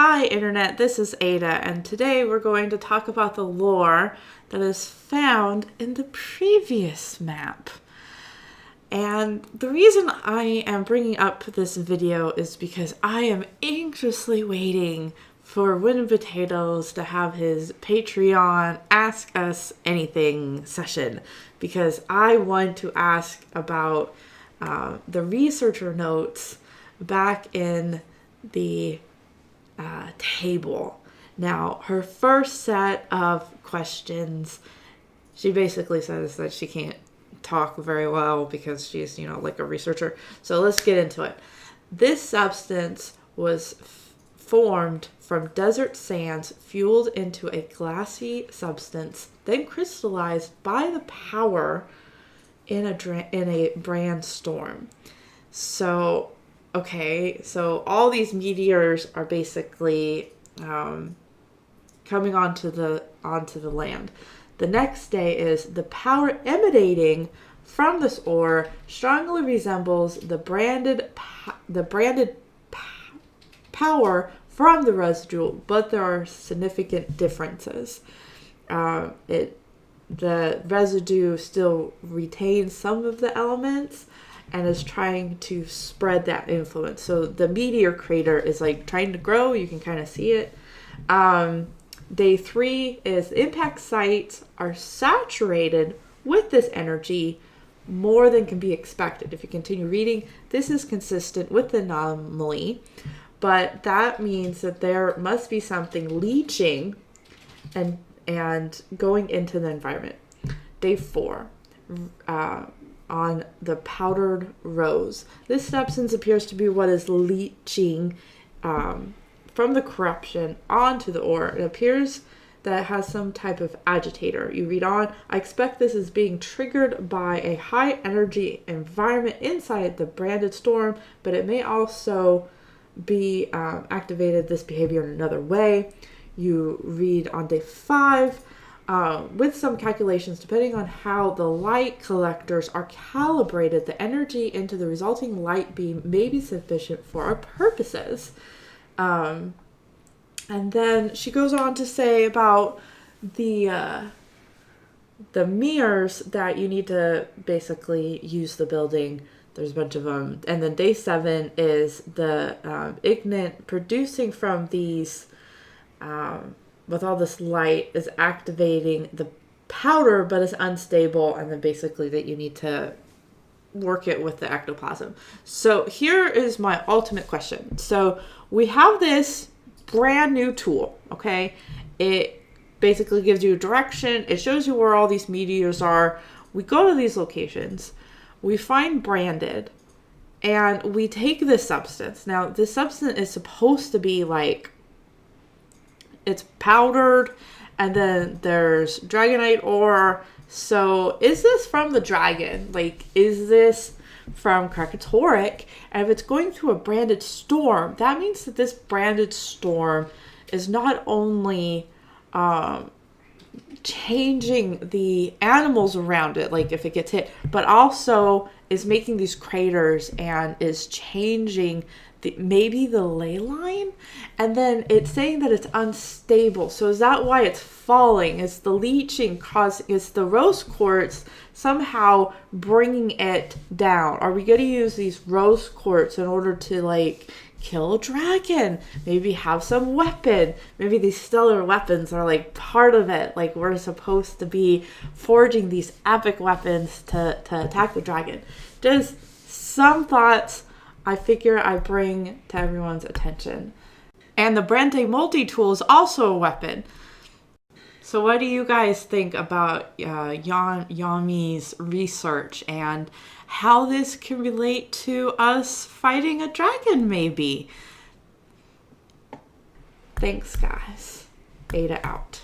Hi Internet, this is Ada, and today we're going to talk about the lore that is found in the previous map. And the reason I am bringing up this video is because I am anxiously waiting for Win Potatoes to have his Patreon Ask Us Anything session, because I want to ask about the researcher notes back in the table. Now, her first set of questions, she basically says that she can't talk very well because she's, like a researcher. So let's get into it. This substance was formed from desert sands fueled into a glassy substance, then crystallized by the power in a brand storm. So all these meteors are basically coming onto the land. The next day is the power emanating from this ore strongly resembles the branded power from the residue, but there are significant differences. The residue still retains some of the elements and is trying to spread that influence. So the meteor crater is like trying to grow. You can kind of see it. Day 3 is impact sites are saturated with this energy more than can be expected. If you continue reading, this is consistent with the anomaly, but that means that there must be something leeching and going into the environment. Day 4, on the powdered rose. This substance appears to be what is leeching from the corruption onto the ore. It appears that it has some type of agitator. You read on, I expect this is being triggered by a high energy environment inside the branded storm, but it may also be activated this behavior in another way. You read on day 5, with some calculations, depending on how the light collectors are calibrated, the energy into the resulting light beam may be sufficient for our purposes. And then she goes on to say about the mirrors that you need to basically use the building. There's a bunch of them. And then day 7 is the ignorant producing from these with all this light is activating the powder, but it's unstable, and then basically that you need to work it with the ectoplasm. So here is my ultimate question. So we have this brand new tool, okay? It basically gives you a direction. It shows you where all these meteors are. We go to these locations. We find branded, and we take this substance. Now, this substance is supposed to be like, it's powdered, and then there's dragonite ore. So is this from the dragon? Like, is this from Kralkatite Ore? And if it's going through a branded storm, that means that this branded storm is not only changing the animals around it, like if it gets hit, but also is making these craters and is changing maybe the ley line. And then it's saying that it's unstable. So is that why it's falling? Is the leeching is the rose quartz somehow bringing it down? Are we going to use these rose quartz in order to kill a dragon? Maybe have some weapon. Maybe these stellar weapons are part of it. We're supposed to be forging these epic weapons to attack the dragon. Just some thoughts I figure I bring to everyone's attention. And the Brande multi-tool is also a weapon. So what do you guys think about Yami's research and how this can relate to us fighting a dragon, maybe? Thanks, guys. Ada out.